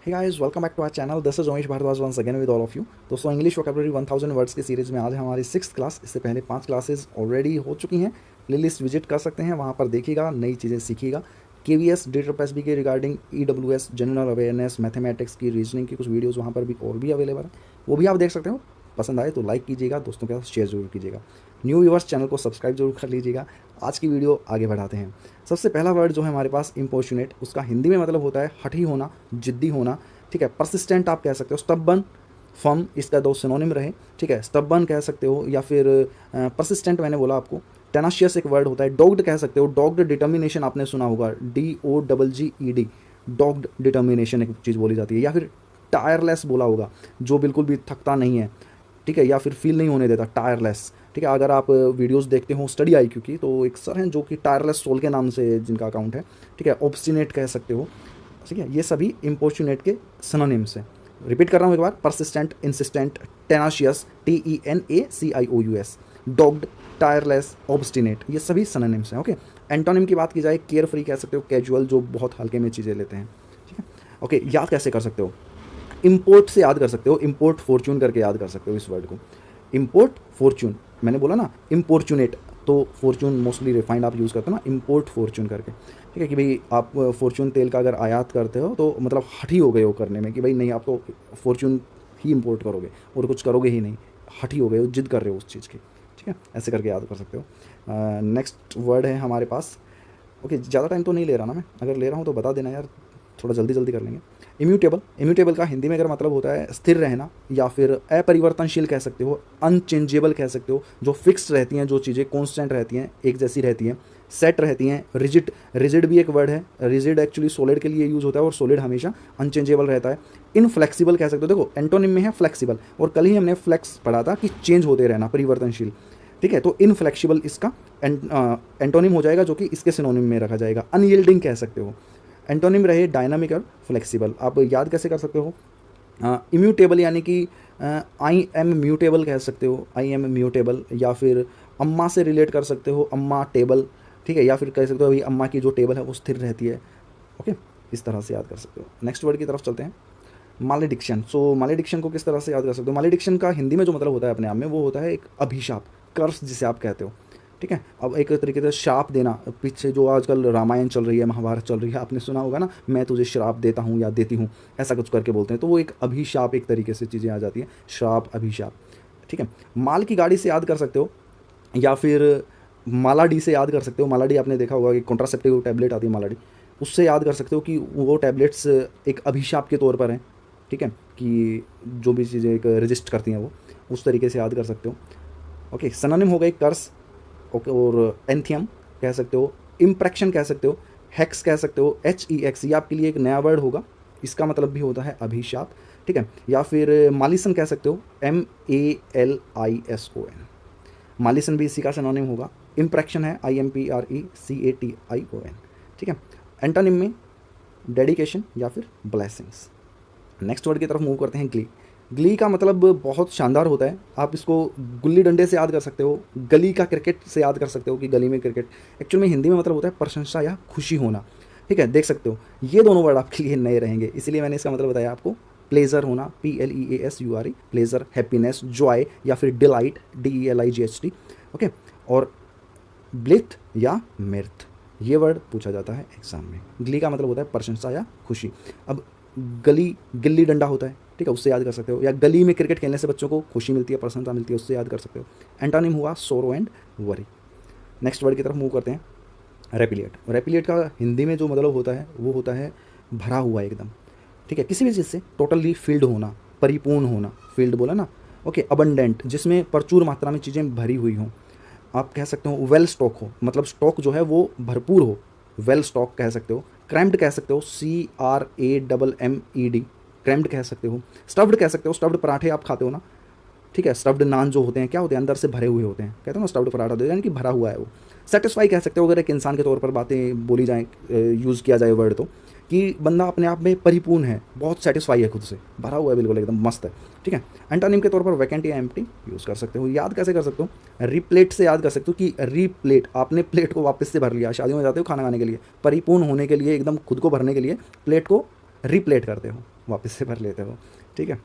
Hey guys, welcome back to our channel. This is Umesh Bhardwaj once again with all of you. दोस्तों, English vocabulary 1000 words की series में आज है हमारी 6th class. इससे पहले 5 क्लासेस ऑलरेडी हो चुकी हैं। प्लेलिस्ट विजिट कर सकते हैं, वहाँ पर देखिएगा, नई चीज़ें सीखिएगा। KVS DSSB के regarding EWS general awareness, mathematics की, रीजनिंग की कुछ वीडियोज़ वहाँ पर भी और भी अवेलेबल है, वो भी आप देख सकते हो। पसंद आए तो लाइक कीजिएगा, दोस्तों के साथ शेयर जरूर कीजिएगा। न्यू व्यूवर्स चैनल को सब्सक्राइब जरूर कर लीजिएगा। आज की वीडियो आगे बढ़ाते हैं। सबसे पहला वर्ड जो है हमारे पास इम्पोर्चुनेट, उसका हिंदी में मतलब होता है हठी होना, जिद्दी होना। ठीक है, परसिस्टेंट आप कह सकते हो, स्टबर्न, फर्म, इसका दो सिनोनिम रहे। ठीक है, स्टबर्न कह सकते हो या फिर परसिस्टेंट मैंने बोला आपको। टेनाशियस एक वर्ड होता है, डॉग्ड कह सकते हो। डॉग्ड डिटर्मिनेशन आपने सुना होगा, DOGGED, डॉग्ड डिटर्मिनेशन एक चीज़ बोली जाती है। या फिर टायरलेस बोला होगा, जो बिल्कुल भी थकता नहीं है। ठीक है, या फिर फील नहीं होने देता, टायरलेस। ठीक है, अगर आप वीडियोस देखते हो स्टडी IQ की, तो एक सर हैं जो कि टायरलेस सोल के नाम से जिनका अकाउंट है। ठीक है, ऑब्स्टिनेट कह सकते हो। ठीक है, ये सभी इम्पोर्चुनेट के सिनोनिम्स हैं। रिपीट कर रहा हूँ एक बार, persistent, insistent, tenacious, TENACIOUS, dogged, tireless, obstinate, ये सभी सिनोनिम्स हैं। ओके, एंटोनिम की बात की जाए, केयर फ्री कह सकते हो, कैजुअल, जो बहुत हल्के में चीज़ें लेते हैं। ठीक है, ओके, याद कैसे कर सकते हो? इम्पोर्ट से याद कर सकते हो, इम्पोर्ट फॉर्चून करके याद कर सकते हो इस वर्ड को। इम्पोर्ट फॉर्चून, मैंने बोला ना इम्पोर्चुनेट, तो फॉर्चून मोस्टली रिफाइंड आप यूज़ करते हो ना, इम्पोर्ट फॉर्चून करके। ठीक है, कि भाई आप फॉर्चून तेल का अगर आयात करते हो तो मतलब हठी हो गए हो करने में, कि भाई नहीं, आप तो फॉर्चून ही इम्पोर्ट करोगे और कुछ करोगे ही नहीं, हठी हो गए हो, जिद कर रहे हो उस चीज़ की। ठीक है, ऐसे करके याद कर सकते हो। नेक्स्ट वर्ड है हमारे पास। ओके, ज़्यादा टाइम तो नहीं ले रहा ना मैं, अगर ले रहा हूँ तो बता देना यार, थोड़ा जल्दी जल्दी कर लेंगे। इम्यूटेबल, इम्यूटेबल का हिंदी में अगर मतलब होता है स्थिर रहना, या फिर अपरिवर्तनशील कह सकते हो, अनचेंजेबल कह सकते हो, जो फिक्स रहती हैं, जो चीज़ें कॉन्स्टेंट रहती हैं, एक जैसी रहती हैं, सेट रहती हैं। रिजिड, रिजिड भी एक वर्ड है। रिजिड एक्चुअली सॉलिड के लिए यूज़ होता है, और सॉलिड हमेशा अनचेंजेबल रहता है। इनफ्लेक्सिबल कह सकते हो। देखो, एंटोनिम में है फ्लेक्सिबल, और कल ही हमने फ्लेक्स पढ़ा था कि चेंज होते रहना, परिवर्तनशील। ठीक है, तो इनफ्लेक्सिबल इसका एंटोनिम हो जाएगा, जो कि इसके सिनोनिम में रखा जाएगा। अनयील्डिंग कह सकते हो। एंटोनिम रहे डायनामिक और फ्लेक्सिबल। आप याद कैसे कर सकते हो? इम्यूटेबल, यानी कि आई एम म्यूटेबल कह सकते हो, आई एम म्यूटेबल। या फिर अम्मा से रिलेट कर सकते हो, अम्मा टेबल। ठीक है, या फिर कह सकते हो भाई अम्मा की जो टेबल है वो स्थिर रहती है। ओके, इस तरह से याद कर सकते हो। नेक्स्ट वर्ड की तरफ चलते हैं, मालेडिक्शन। सो मालेडिक्शन को किस तरह से याद कर सकते हो? मालेडिक्शन का हिंदी में जो मतलब होता है अपने आप में, वो होता है एक अभिशाप, कर्स जिसे आप कहते हो। ठीक है, अब एक तरीके से श्राप देना। पीछे जो आजकल रामायण चल रही है, महाभारत चल रही है, आपने सुना होगा ना, मैं तुझे श्राप देता हूँ या देती हूँ, ऐसा कुछ करके बोलते हैं, तो वो एक अभिशाप, एक तरीके से चीज़ें आ जाती हैं, श्राप, अभिशाप। ठीक है, माल की गाड़ी से याद कर सकते हो, या फिर मालाडी से याद कर सकते हो। मालाडी आपने देखा होगा कि कॉन्ट्रासेप्टिव टैबलेट आती है मालाडी, उससे याद कर सकते हो कि वो टैबलेट्स एक अभिशाप के तौर पर हैं। ठीक है, कि जो भी चीज़ें एक रजिस्ट करती हैं वो, उस तरीके से याद कर सकते हो। ओके, सिनोनिम हो गए कर्स, ओके, और एंथियम कह सकते हो, इम्प्रेक्शन कह सकते हो, हेक्स कह सकते हो, HEX, ये आपके लिए एक नया वर्ड होगा, इसका मतलब भी होता है अभिशाप। ठीक है, या फिर मालिसन कह सकते हो, MALISON, मालिसन भी इसी का सिनोनिम होगा। इम्प्रेक्शन है IMPRECATION। ठीक है, एंटोनिम में डेडिकेशन या फिर ब्लेसिंग्स। नेक्स्ट वर्ड की तरफ मूव करते हैं, ग्ली। ग्ली का मतलब बहुत शानदार होता है। आप इसको गुल्ली डंडे से याद कर सकते हो, गली का क्रिकेट से याद कर सकते हो कि गली में क्रिकेट। एक्चुअल में हिंदी में मतलब होता है प्रशंसा या खुशी होना। ठीक है, देख सकते हो, ये दोनों वर्ड आपके लिए नए रहेंगे, इसीलिए मैंने इसका मतलब बताया आपको। प्लेजर होना, PLEASURE, प्लेजर, हैप्पीनेस, जॉय, या फिर डिलाइट, DELIGHT। ओके, और ब्लिथ या मिर्थ, ये वर्ड पूछा जाता है एग्जाम में। ग्ली का मतलब होता है प्रशंसा या खुशी। अब गली, गिल्ली डंडा होता है, ठीक है, उससे याद कर सकते हो। या गली में क्रिकेट खेलने से बच्चों को खुशी मिलती है, प्रसन्नता मिलती है, उससे याद कर सकते हो। एंटोनिम हुआ sorrow and worry. Next word की तरफ मूव करते हैं, रेपिलिएट। रेपिलिएट का हिंदी में जो मतलब होता है वो होता है भरा हुआ एकदम। ठीक है, किसी भी चीज़ से टोटली फील्ड होना, परिपूर्ण होना, फील्ड बोला ना। ओके, अबंडेंट, जिसमें प्रचुर मात्रा में चीज़ें भरी हुई हों। आप कह सकते हो वेल स्टॉक हो, मतलब स्टॉक जो है वो भरपूर हो, वेल स्टॉक कह सकते हो। क्रैम्ड कह सकते हो, CRAMMED, क्रैम्ड कह सकते हो। स्टफ्ड कह सकते हो, स्टफ्ड पराठे आप खाते हो ना। ठीक है, स्टफ्ड नान जो होते हैं, क्या होते हैं, अंदर से भरे हुए होते हैं, कहते हो ना स्टफ्ड पराठा दे, यानी कि भरा हुआ है वो। सेटिस्फाई कह सकते हो, अगर एक इंसान के तौर पर बातें बोली जाए, यूज़ किया जाए वर्ड, तो कि बंदा अपने आप में परिपूर्ण है, बहुत सेटिस्फाई है खुद से, भरा हुआ है, बिल्कुल एकदम मस्त है। ठीक है, एंटोनिम के तौर पर वैकेंट या एम्प्टी यूज़ कर सकते हो। याद कैसे कर सकते हो? रिप्लेट से याद कर सकते हो कि रीप्लेट, आपने प्लेट को वापस से भर लिया। शादियों में जाते हो खाना खाने के लिए, परिपूर्ण होने के लिए, एकदम खुद को भरने के लिए प्लेट को रिप्लेट करते हो। वापस से भर लेते हो, ठीक है।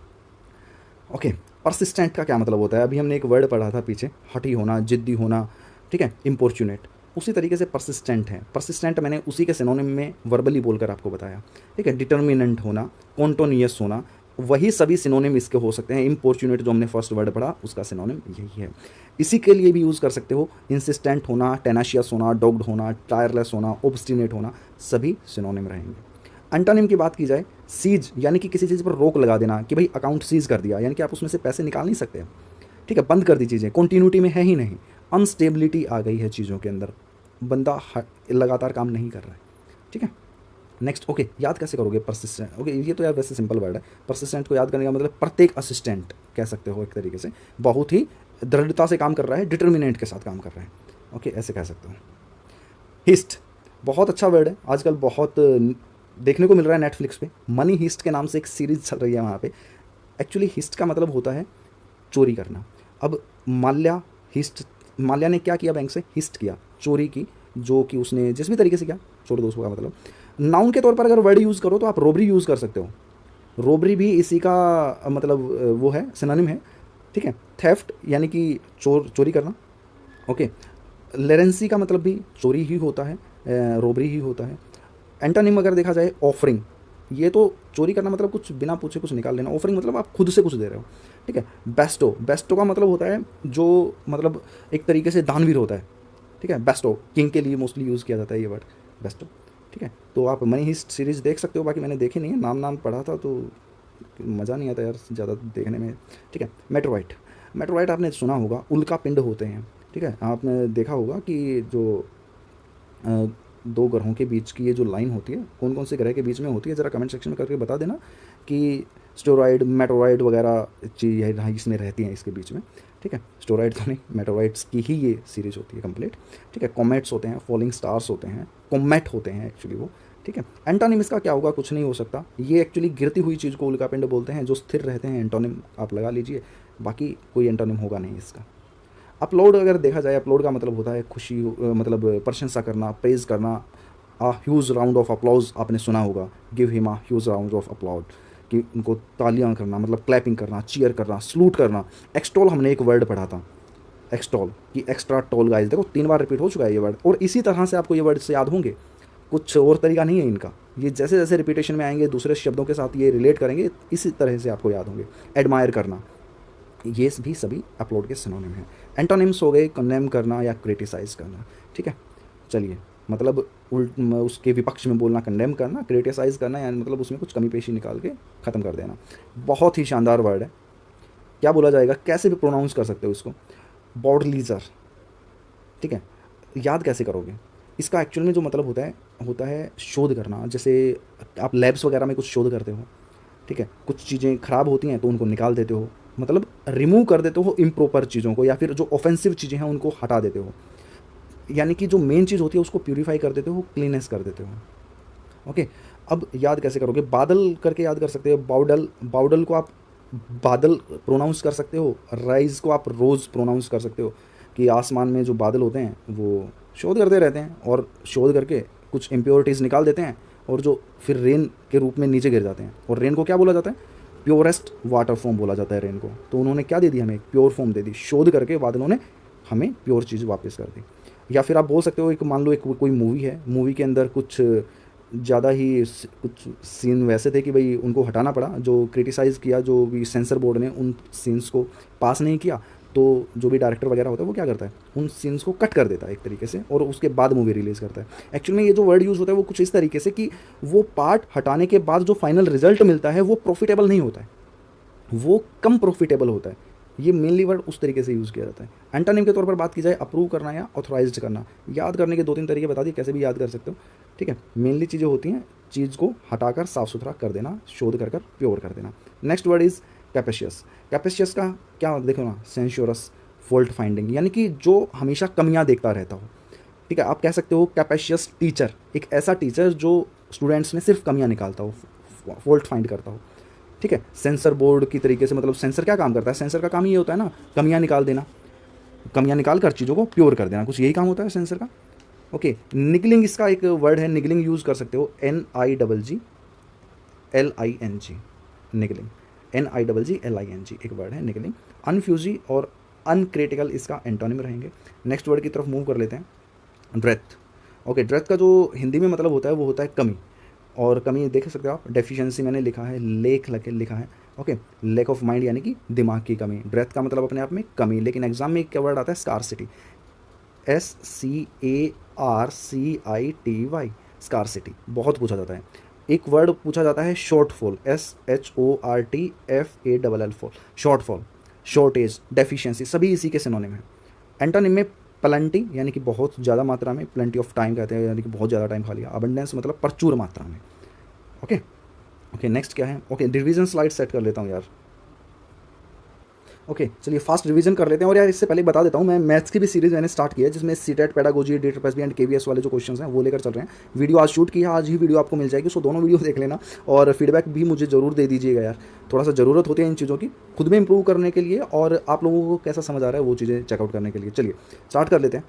ओके, परसिस्टेंट का क्या मतलब होता है? अभी हमने एक वर्ड पढ़ा था पीछे, हठी होना, जिद्दी होना, ठीक है, इम्पोर्चुनेट। उसी तरीके से परसिस्टेंट है। परसिस्टेंट मैंने उसी के सिनोनिम में वर्बली बोलकर आपको बताया, ठीक है। डिटर्मिनेंट होना, कॉन्टोनियस होना, वही सभी सिनोनिम इसके हो सकते हैं। इम्पोर्चुनेट जो हमने फर्स्ट वर्ड पढ़ा उसका सिनोनिम यही है। इसी के लिए भी यूज़ कर सकते हो, इंसिस्टेंट होना, टेनाशियस होना, डॉग्ड होना, टायरलेस होना, ऑब्स्टिनेट होना, सभी सिनोनिम रहेंगे। एंटोनिम की बात की जाए, सीज यानी कि किसी चीज़ पर रोक लगा देना कि भाई अकाउंट सीज कर दिया, यानी कि आप उसमें से पैसे निकाल नहीं सकते, ठीक है, बंद कर दी चीज़ें, कॉन्टीन्यूटी में है ही नहीं, अनस्टेबिलिटी आ गई है चीज़ों के अंदर, बंदा लगातार काम नहीं कर रहा है, ठीक है। नेक्स्ट, ओके, याद कैसे करोगे परसिस्टेंट? ओके, ये तो यार वैसे सिंपल वर्ड है। परसिस्टेंट को याद करने का मतलब प्रत्येक असिस्टेंट कह सकते हो एक तरीके से, बहुत ही दृढ़ता से काम कर रहा है, डिटर्मिनेंट के साथ काम कर रहा है, ओके, ऐसे कह सकते हो। हिस्ट बहुत अच्छा वर्ड है, आजकल बहुत देखने को मिल रहा है नेटफ्लिक्स पे। मनी हिस्ट के नाम से एक सीरीज चल रही है वहाँ पे। एक्चुअली हिस्ट का मतलब होता है चोरी करना। अब माल्या ने क्या किया? बैंक से हिस्ट किया, चोरी की, जो कि उसने जिस भी तरीके से किया, छोड़ दो उसका मतलब। नाउन के तौर पर अगर वर्ड यूज़ करो तो आप रोबरी यूज़ कर सकते हो, रोबरी भी इसी का मतलब वो है, सिनोनिम है, ठीक है। थेफ्ट यानी कि चोरी करना, ओके। लेरेंसी का मतलब भी चोरी ही होता है, रोबरी ही होता है। एंटोनिम अगर देखा जाए, ऑफरिंग, ये तो चोरी करना मतलब कुछ बिना पूछे कुछ निकाल लेना, ऑफरिंग मतलब आप खुद से कुछ दे रहे हो, ठीक है। बेस्टो का मतलब होता है जो मतलब एक तरीके से दानवीर होता है, ठीक है। बेस्टो किंग के लिए मोस्टली यूज़ किया जाता है ये वर्ड बेस्टो, ठीक है। तो आप मनी हिस्ट सीरीज़ देख सकते हो, बाकी मैंने देखी नहीं है, नाम पढ़ा था तो मज़ा नहीं आता यार ज़्यादा देखने में, ठीक है। मेट्रोवाइट आपने सुना होगा, उल्का पिंड होते हैं, ठीक है। आपने देखा होगा कि जो दो ग्रहों के बीच की ये जो लाइन होती है, कौन कौन से ग्रह के बीच में होती है, ज़रा कमेंट सेक्शन में करके बता देना कि स्टेरॉइड, मेटोरॉइड वगैरह चीज़ इसमें रहती हैं इसके बीच में, ठीक है। स्टेरॉइड तो नहीं, मेटोरॉइड्स की ही ये सीरीज होती है कंप्लीट, ठीक है। कॉमेट्स होते हैं, फॉलिंग स्टार्स होते हैं, कॉमेट होते हैं एक्चुअली वो, ठीक है। एंटोनिम इसका क्या होगा? कुछ नहीं हो सकता। ये एक्चुअली गिरती हुई चीज़ को उल्कापिंड बोलते हैं, जो स्थिर रहते हैं। एंटोनिम आप लगा लीजिए, बाकी कोई एंटोनिम होगा नहीं इसका। अपलोड अगर देखा जाए, अपलोड का मतलब होता है खुशी, मतलब प्रशंसा करना, प्रेज़ करना। ह्यूज राउंड ऑफ अप्लॉज आपने सुना होगा, give him a huge round of applause, कि उनको तालियां करना, मतलब क्लैपिंग करना, चीयर करना, सलूट करना। एक्सटॉल हमने एक वर्ड पढ़ा था, एक्सटॉल कि एक्स्ट्रा टॉल गाइस, देखो 3 बार रिपीट हो चुका है ये वर्ड, और इसी तरह से आपको ये वर्ड से याद होंगे, कुछ और तरीका नहीं है इनका। ये जैसे जैसे रिपीटेशन में आएंगे, दूसरे शब्दों के साथ ये रिलेट करेंगे, इसी तरह से आपको याद होंगे। एडमायर करना, ये भी सभी अपलोड के सिनोनिम हैं। एंटोनिम्स हो गए कंडेम करना या क्रिटिसाइज़ करना, ठीक है। चलिए, मतलब उसके विपक्ष में बोलना कंडेम करना, क्रिटिसाइज़ करना यानी मतलब उसमें कुछ कमी पेशी निकाल के ख़त्म कर देना। बहुत ही शानदार वर्ड है। क्या बोला जाएगा, कैसे भी प्रोनाउंस कर सकते हो इसको, बॉडलीजर, ठीक है। याद कैसे करोगे? इसका एक्चुअल में जो मतलब होता है शोध करना। जैसे आप लैब्स वगैरह में कुछ शोध करते हो, ठीक है, कुछ चीज़ें ख़राब होती हैं तो उनको निकाल देते हो, मतलब रिमूव कर देते हो इम्प्रॉपर चीज़ों को, या फिर जो ऑफेंसिव चीज़ें हैं उनको हटा देते हो, यानी कि जो मेन चीज़ होती है उसको प्यूरीफाई कर देते हो, क्लीनेस कर देते हो, ओके। अब याद कैसे करोगे? बादल करके याद कर सकते हो, बाउडल को आप बादल प्रोनाउंस कर सकते हो, राइज को आप रोज़ प्रोनाउंस कर सकते हो, कि आसमान में जो बादल होते हैं वो शोध करते रहते हैं, और शोध करके कुछ इम्प्योरिटीज़ निकाल देते हैं, और जो फिर रेन के रूप में नीचे गिर जाते हैं। और रेन को क्या बोला जाता है? प्योरेस्ट वाटर फॉर्म बोला जाता है रेन को। तो उन्होंने क्या दे दी हमें? प्योर फॉर्म दे दी। शोध करके बादलों ने हमें प्योर चीज़ वापस कर दी। या फिर आप बोल सकते हो, एक मान लो एक कोई मूवी है, मूवी के अंदर कुछ ज़्यादा ही कुछ सीन वैसे थे कि भाई उनको हटाना पड़ा, जो क्रिटिसाइज़ किया, जो भी सेंसर बोर्ड ने उन सीन्स को पास नहीं किया, तो जो भी डायरेक्टर वगैरह होता है वो क्या करता है, उन सीन्स को कट कर देता है एक तरीके से, और उसके बाद मूवी रिलीज़ करता है। एक्चुअली में ये जो वर्ड यूज़ होता है वो कुछ इस तरीके से कि वो पार्ट हटाने के बाद जो फाइनल रिजल्ट मिलता है वो प्रॉफिटेबल नहीं होता है, वो कम प्रॉफिटेबल होता है। ये मेनली वर्ड उस तरीके से यूज़ किया जाता है। एंटोनिम के तौर पर बात की जाए, अप्रूव करना या ऑथोराइज्ड करना। याद करने के 2-3 तरीके बता दिए, कैसे भी याद कर सकते हो, ठीक है। मेनली चीज़ें होती हैं चीज़ को हटाकर साफ़ सुथरा कर देना, शोध कर प्योर कर देना। Next word is capacious. Capacious का क्या देखो ना, सेंश्योरस, फॉल्ट फाइंडिंग, यानी कि जो हमेशा कमियां देखता रहता हो, ठीक है। आप कह सकते हो कैपेशियस टीचर, एक ऐसा टीचर जो स्टूडेंट्स में सिर्फ कमियां निकालता हो, फॉल्ट फाइंड करता हो, ठीक है। सेंसर बोर्ड की तरीके से, मतलब सेंसर क्या काम करता है? सेंसर का काम ये होता है ना, कमियां निकाल देना, कमियां निकाल कर चीज़ों को प्योर कर देना, कुछ यही काम होता है सेंसर का, ओके। निगलिंग इसका एक वर्ड है, निगलिंग यूज़ कर सकते हो, NIGGLING, निगलिंग, NIGGLING एक वर्ड है निगलिंग। अनफ्यूजी और अनक्रिटिकल इसका एंटोनिम रहेंगे। नेक्स्ट वर्ड की तरफ मूव कर लेते हैं, ड्रेथ। ओके, ड्रेथ का जो हिंदी में मतलब होता है वो होता है कमी, और कमी देख सकते हो आप, डेफिशिएंसी मैंने लिखा है, लिखा है। ओके, लैक ऑफ माइंड यानी कि दिमाग की कमी। ड्रेथ का मतलब अपने आप में कमी, लेकिन एग्जाम में क्या वर्ड आता है, स्कारसिटी, SCARCITY, स्कारसिटी बहुत पूछा जाता है। एक वर्ड पूछा जाता है shortfall, SHORTFALL, shortfall, shortage, deficiency, सभी इसी के सिनोनिम है। एंटोनिम में प्लेंटी यानी कि बहुत ज़्यादा मात्रा में, प्लेंटी ऑफ टाइम कहते हैं यानी कि बहुत ज़्यादा टाइम खा लिया। अबंडेंस मतलब प्रचुर मात्रा में। ओके ओके, नेक्स्ट क्या है, ओके रिवीजन स्लाइड सेट कर लेता हूँ यार। ओके चलिए फास्ट रिवीजन कर लेते हैं। और यार इससे पहले बता देता हूँ, मैं मैथ्स की भी सीरीज़ मैंने स्टार्ट की है, जिसमें CTET, pedagogy, database and KVS वाले जो क्वेश्चंस हैं वो लेकर चल रहे हैं। वीडियो आज शूट किया, आज ही वीडियो आपको मिल जाएगी, सो दोनों वीडियो देख लेना और फीडबैक भी मुझे ज़रूर दे दीजिएगा यार। थोड़ा सा ज़रूरत होती है इन चीज़ों की खुद में इंप्रूव करने के लिए, और आप लोगों को कैसा समझ आ रहा है वो चीज़ें चेकआउट करने के लिए। चलिए स्टार्ट कर लेते हैं।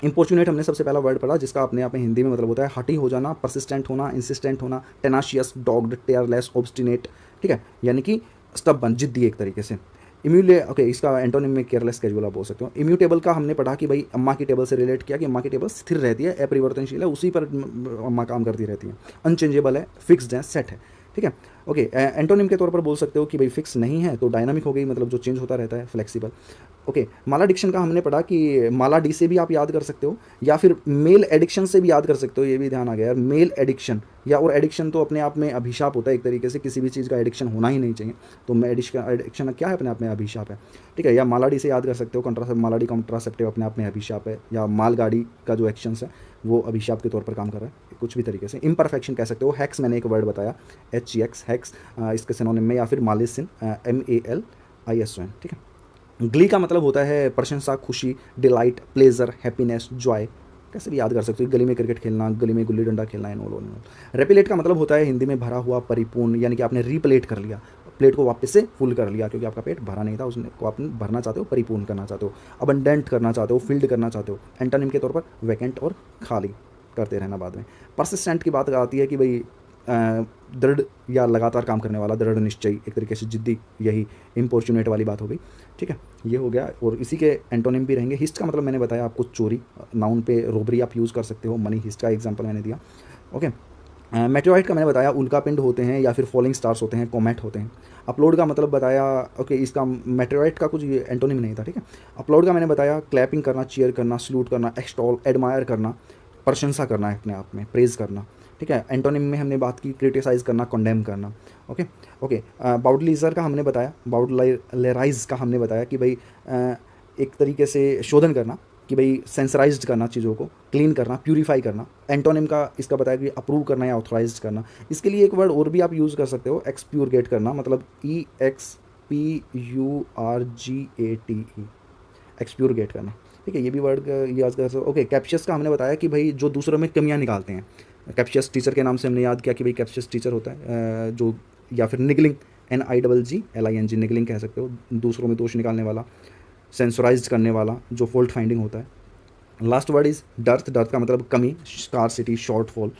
इंपॉर्चुनेट हमने सबसे पहला वर्ड पढ़ा, जिसका अपने आप में हिंदी में मतलब होता है हठी हो जाना, परसिस्टेंट होना, इंसिस्टेंट होना, टेनाशियस, डॉग्ड, टेयरलेस, ऑब्स्टिनेट, ठीक है, यानी कि स्टबन, जिद्दी एक तरीके से। ओके, इसका एंटोनिम में केयरलेस, कैजुअल आप बोल सकते हो। इम्यूटेबल का हमने पढ़ा कि भाई अम्मा की टेबल से रिलेट किया कि अम्मा की टेबल स्थिर रहती है, अपरिवर्तनशील है, उसी पर अम्मा काम करती रहती है। अनचेंजेबल है, फिक्स्ड है, सेट है, ठीक है। ओके, एंटोनिम के तौर पर बोल सकते हो कि भाई फिक्स नहीं है तो डायनामिक हो गई, मतलब जो चेंज होता रहता है, फ्लेक्सिबल। ओके, माला डिक्शन का हमने पढ़ा कि माला डी से भी आप याद कर सकते हो, या फिर मेल एडिक्शन से भी याद कर सकते हो, ये भी ध्यान आ गया यार, मेल एडिक्शन। या और एडिक्शन तो अपने आप में अभिशाप होता है एक तरीके से, किसी भी चीज़ का एडिक्शन होना ही नहीं चाहिए, तो एडिक्शन क्या है, अपने आप में अभिशाप है, ठीक है। या माला डी से याद कर सकते हो, माला डी कॉन्ट्रासेप्टिव अपने आप में अभिशाप है, या मालगाड़ी का जो एक्शंस है वो अभिशाप के तौर पर काम कर रहा है कुछ भी तरीके से। इम्परफेक्शन कह सकते हो। हैक्स मैंने एक वर्ड बताया, HEX, हैक्स, इसके सिनोनिम में, या फिर मालिसिन, MALISON, ठीक है। ग्ली का मतलब होता है प्रशंसा, खुशी, डिलाइट, प्लेजर, हैप्पीनेस, जॉय, कैसे भी याद कर सकते हो। गली में क्रिकेट खेलना, गली में गुल्ली डंडा खेलना, एंड ऑल। रेपिलेट का मतलब होता है हिंदी में भरा हुआ, परिपूर्ण, यानी कि आपने रीप्लेट कर लिया, प्लेट को वापस से फुल कर लिया, क्योंकि आपका पेट भरा नहीं था, उसने को आपने भरना चाहते हो, परिपूर्ण करना चाहते हो, अबंडेंट करना चाहते हो, फिल्ड करना चाहते हो। एंटोनिम के तौर पर वैकेंट और खाली करते रहना बाद में। परसिस्टेंट की बात आती है कि भाई दृढ़ या लगातार काम करने वाला, दृढ़ निश्चयी, एक तरीके से जिद्दी, यही इम्पोर्चुनेट वाली बात हो गई, ठीक है, ये हो गया। और इसी के एंटोनिम भी रहेंगे। हिस्ट का मतलब मैंने बताया आपको, चोरी, नाउन पे रोबरी आप यूज़ कर सकते हो, मनी हिस्ट का एग्जांपल मैंने दिया। ओके, मेटेओराइट का मैंने बताया उल्कापिंड होते हैं या फिर फॉलिंग स्टार्स होते हैं, कॉमेट होते हैं। अपलोड का मतलब बताया, ओके, इसका मेटेओराइट का कुछ एंटोनिम नहीं था, ठीक है। अपलोड का मैंने बताया क्लैपिंग करना, चीयर करना, सलूट करना, एक्सटॉल, एडमायर करना, प्रशंसा करना है अपने आप में, प्रेज करना, ठीक है। एंटोनिम में हमने बात की क्रिटिसाइज करना, कंडेम करना। ओके ओके, बाउडलीजर का हमने बताया, बाउडलेराइज का हमने बताया कि भाई एक तरीके से शोधन करना, कि भाई सेंसराइज्ड करना, चीज़ों को क्लीन करना, प्यूरीफाई करना। एंटोनिम का इसका बताया कि अप्रूव करना या ऑथराइज करना। इसके लिए एक वर्ड और भी आप यूज़ कर सकते हो, एक्सप्यूरगेट करना, मतलब EXPURGATE, एक्सप्यूरगेट करना, ठीक है, ये भी वर्ड याद कर सकते हो। ओके, कैप्शियस का हमने बताया कि भाई जो दूसरों में कमियां निकालते हैं, कैप्शियस टीचर के नाम से हमने याद किया कि भाई कैप्शियस टीचर होता है जो, या फिर निगलिंग, NIGGLING, निगलिंग कह सकते हो, दूसरों में दोष निकालने वाला, सेंसराइज करने वाला, जो फॉल्ट फाइंडिंग होता है। Last word is dearth, dearth का मतलब कमी, स्कारसिटी, शॉर्टफॉल,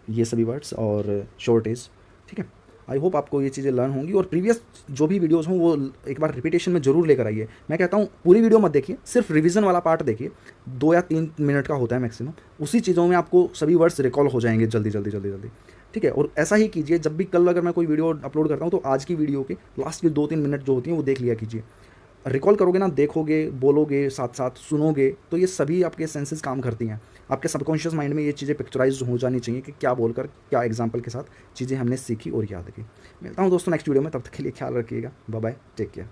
ये सभी वर्ड्स, और शॉर्टेज, ठीक है। आई होप आपको ये चीज़ें लर्न होंगी, और प्रीवियस जो भी वीडियोस हों वो एक बार रिपीटेशन में जरूर लेकर आइए। मैं कहता हूँ पूरी वीडियो मत देखिए, सिर्फ रिवीजन वाला पार्ट देखिए, 2 या 3 मिनट का होता है मैक्सिमम, उसी चीज़ों में आपको सभी वर्ड्स रिकॉल हो जाएंगे जल्दी जल्दी जल्दी जल्दी, ठीक है। और ऐसा ही कीजिए, जब भी कल अगर मैं कोई वीडियो अपलोड करता हूँ तो आज की वीडियो के लास्ट की 2-3 मिनट जो होती हैं वो देख लिया कीजिए। रिकॉल करोगे ना, देखोगे, बोलोगे, साथ साथ सुनोगे, तो ये सभी आपके सेंसेस काम करती हैं। आपके सबकॉन्शियस माइंड में ये चीज़ें पिक्चराइज हो जानी चाहिए कि क्या बोलकर, क्या एग्जाम्पल के साथ चीज़ें हमने सीखी और याद की। मिलता हूँ दोस्तों नेक्स्ट वीडियो में, तब तक के लिए ख्याल रखिएगा, बाय बाय, टेक केयर।